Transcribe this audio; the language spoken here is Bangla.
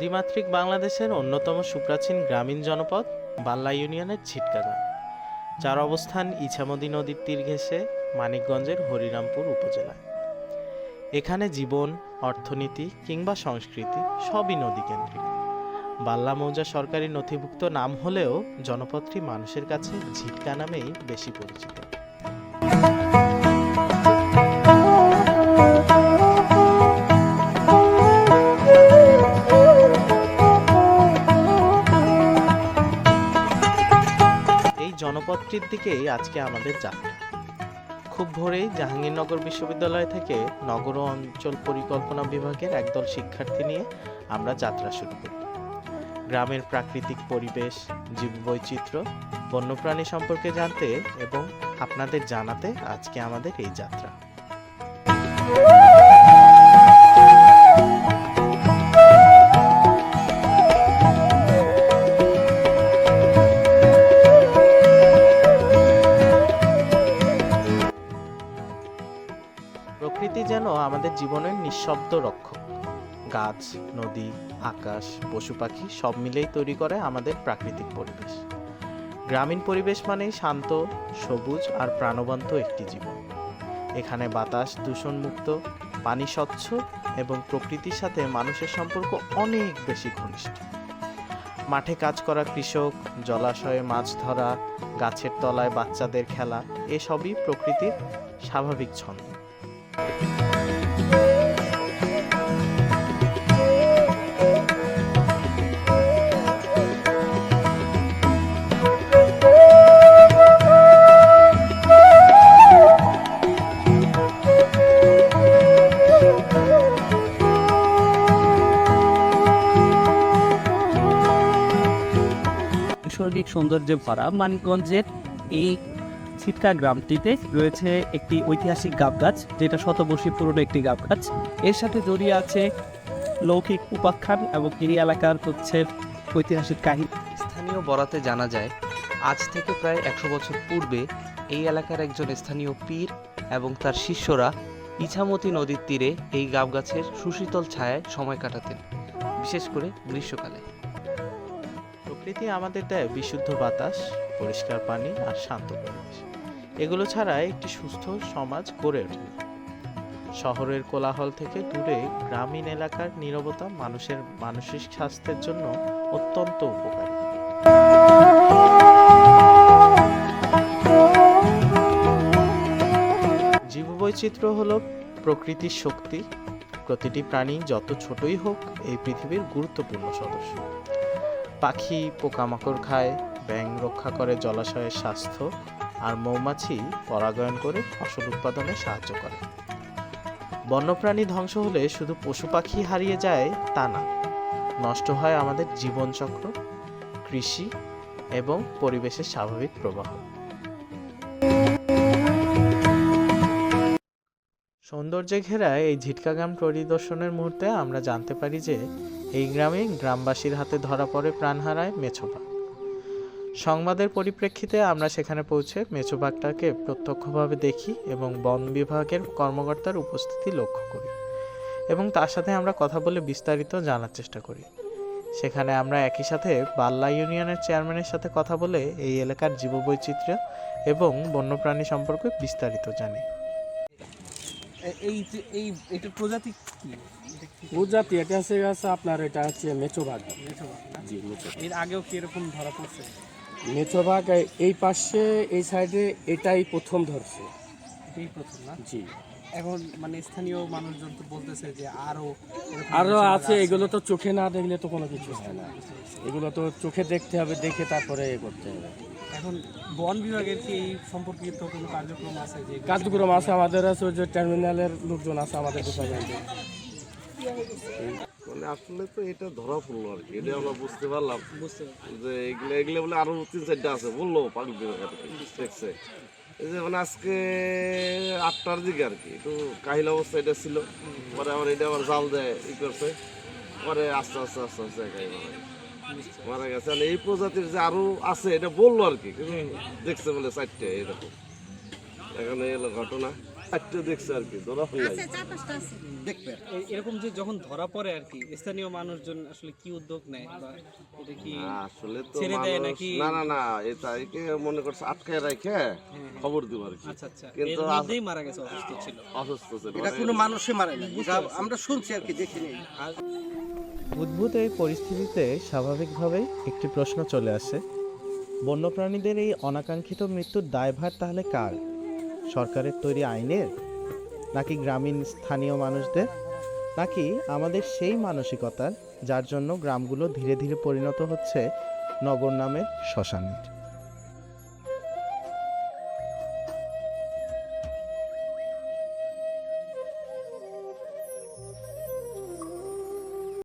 নদীমাতৃক বাংলাদেশের অন্যতম সুপ্রাচীন গ্রামীণ জনপদ বাল্লা ইউনিয়নের ঝিটকা গ্রাম, যার অবস্থান ইছামতি নদীর তীর ঘেঁষে মানিকগঞ্জের হরিরামপুর উপজেলায়। এখানে জীবন, অর্থনীতি কিংবা সংস্কৃতি সবই নদীকেন্দ্রিক। বাল্লা মৌজা সরকারি নথিভুক্ত নাম হলেও জনপদটি মানুষের কাছে ঝিটকা নামেই বেশি পরিচিত। জনপদটির দিকেই আজকে আমাদের যাত্রা। খুব ভোরেই জাহাঙ্গীরনগর বিশ্ববিদ্যালয় থেকে নগর ও অঞ্চল পরিকল্পনা বিভাগের একদল শিক্ষার্থী নিয়ে আমরা যাত্রা শুরু করি। গ্রামের প্রাকৃতিক পরিবেশ, জীববৈচিত্র্য, বন্যপ্রাণী সম্পর্কে জানতে এবং আপনাদের জানাতে আজকে আমাদের এই যাত্রা। প্রকৃতি যেন আমাদের জীবনের নিঃশব্দ রক্ষক। গাছ, নদী, আকাশ, পশু পাখি সব মিলেই তৈরি করে আমাদের প্রাকৃতিক পরিবেশ। গ্রামীণ পরিবেশ মানেই শান্ত, সবুজ আর প্রাণবন্ত একটি জীবন। এখানে বাতাস দূষণমুক্ত, পানি স্বচ্ছ এবং প্রকৃতির সাথে মানুষের সম্পর্ক অনেক বেশি ঘনিষ্ঠ। মাঠে কাজ করা কৃষক, জলাশয়ে মাছ ধরা, গাছের তলায় বাচ্চাদের খেলা, এসবই প্রকৃতির স্বাভাবিক ছন্দ। নৈসর্গিক সৌন্দর্যে ভরা মানিকগঞ্জের এই ঝিটকা গ্রামটিতে রয়েছে একটি ঐতিহাসিক গাব গাছ, যেটা শতবর্ষী পুরনো একটি গাব গাছ। এর সাথে জড়িয়ে আছে লৌকিক উপাখ্যান এবং এই এলাকার হচ্ছে ঐতিহাসিক কাহিনী। স্থানীয় বরাতে জানা যায়, আজ থেকে প্রায় 100 বছর পূর্বে এই এলাকার একজন স্থানীয় পীর এবং তার শিষ্যরা ইছামতি নদীর তীরে এই গাব গাছের সুশীতল ছায়ায় সময় কাটাতেন, বিশেষ করে গ্রীষ্মকালে। প্রকৃতি আমাদের দেয় বিশুদ্ধ বাতাস, পরিষ্কার পানি আর শান্ত পরিবেশ। এগুলো ছাড়া একটি সুস্থ সমাজ গড়ে ওঠে না। শহরের কোলাহল থেকে দূরে গ্রামীণ এলাকার নীরবতা মানুষের মানসিক স্বাস্থ্যের জন্য অত্যন্ত উপকারী। জীববৈচিত্র্য হলো প্রকৃতির শক্তি। প্রতিটি প্রাণী যত ছোটই হোক এই পৃথিবীর গুরুত্বপূর্ণ সদস্য। পাখি পোকামাকড় খায়, ব্যাঙ রক্ষা করে জলাশয়ের স্বাস্থ্য, আর মৌমাছি পরাগায়ন করে ফসল উৎপাদনে সাহায্য করে। বন্যপ্রাণী ধ্বংস হলে শুধু পশু পাখি হারিয়ে যায় তা না, নষ্ট হয় আমাদের জীবনচক্র, কৃষি এবং পরিবেশের স্বাভাবিক প্রবাহ। সৌন্দর্যে ঘেরা এই ঝিটকা গ্রাম পরিদর্শনের মুহূর্তে আমরা জানতে পারি যে এই গ্রামে গ্রামবাসীর হাতে ধরা পড়ে প্রাণ হারায় মেছোবাঘ। সংবাদের পরিপ্রেক্ষিতে আমরা সেখানে পৌঁছে মেছোবাঘটাকে প্রত্যক্ষভাবে দেখি এবং বন বিভাগের কর্মকর্তার উপস্থিতি লক্ষ্য করি এবং তার সাথে আমরা কথা বলে বিস্তারিত জানার চেষ্টা করি। সেখানে আমরা একই সাথে বাল্লা ইউনিয়নের চেয়ারম্যানের সাথে কথা বলে এই এলাকার জীববৈচিত্র্য এবং বন্যপ্রাণী সম্পর্কে বিস্তারিত জানি। এটা প্রজাতি কি? প্রজাতি এটা আছে আপনার, এটা হচ্ছে মেছোবাঘ। জি, এর আগেও কি এরকম ধরা পড়ছে? মেছোবাঘ এই পাশে এই সাইডে এটাই প্রথম ধরছে। এই প্রথম না? জি। এখন মানে স্থানীয় মানুষজন তো বলতেছে যে আরো আছে, এগুলো তো চোখে না দেখলে তো কোনো কিছু হয় না। এগুলো তো চোখে দেখতে হবে, দেখে তারপরে করতে হবে। এখন বন বিভাগের কি এই সম্পর্কিত কোনো কার্যক্রম আছে? যে কার্যক্রম আছে, আমাদের আছে, ওই যে টার্মিনালের লোকজন আছে আমাদের ডিপার্টমেন্টে। মানে আসলে তো এটা ধরা পড়লো আর কি, এটা আমরা বুঝতে পারলাম যে এগুলো বলে আরো 3-4টা আছে বললো পাগল দেখছে। এই যে মানে আজকে 8টার দিকে আর কি একটু কাহিল অবস্থা এটা ছিল, পরে আবার এটা আবার জাল দেয় ই করছে, পরে আস্তে আস্তে মারা গেছে। এই প্রজাতির যে আরো আছে এটা বললো আর কি, কিন্তু দেখছে বলে 4টে এরকম। এখানে এলো ঘটনা। একটা দেখছে আর কি, ধরা ফেলাই। এরকম যে যখন ধরা পড়ে আর কি, স্থানীয় মানুষজন আসলে কি উদ্যোগ নেয় বা এটা কি আসলে তো ছেড়ে দেয় মানুষ নাকি? না এটা একে মনে করছে আটকায় রেখে খবর দিব আর কি। আচ্ছা আচ্ছা, এর কিন্তু মধ্যেই মারা গেছে, অসুস্থ ছিল। অসুস্থ ছিল এটা কোনো মানুষে মারে না, এটা আমরা শুনছি আর কি, দেখিনি। উদ্ভূত এই পরিস্থিতিতে স্বাভাবিকভাবেই একটি প্রশ্ন চলে আসে, বন্যপ্রাণীদের এই অনাকাঙ্ক্ষিত মৃত্যুর দায়ভার তাহলে কার? সরকারের তৈরি আইনের, নাকি গ্রামীণ স্থানীয় মানুষদের, নাকি আমাদের সেই মানসিকতার যার জন্য গ্রামগুলো ধীরে ধীরে পরিণত হচ্ছে নগর নামের শ্মশানের?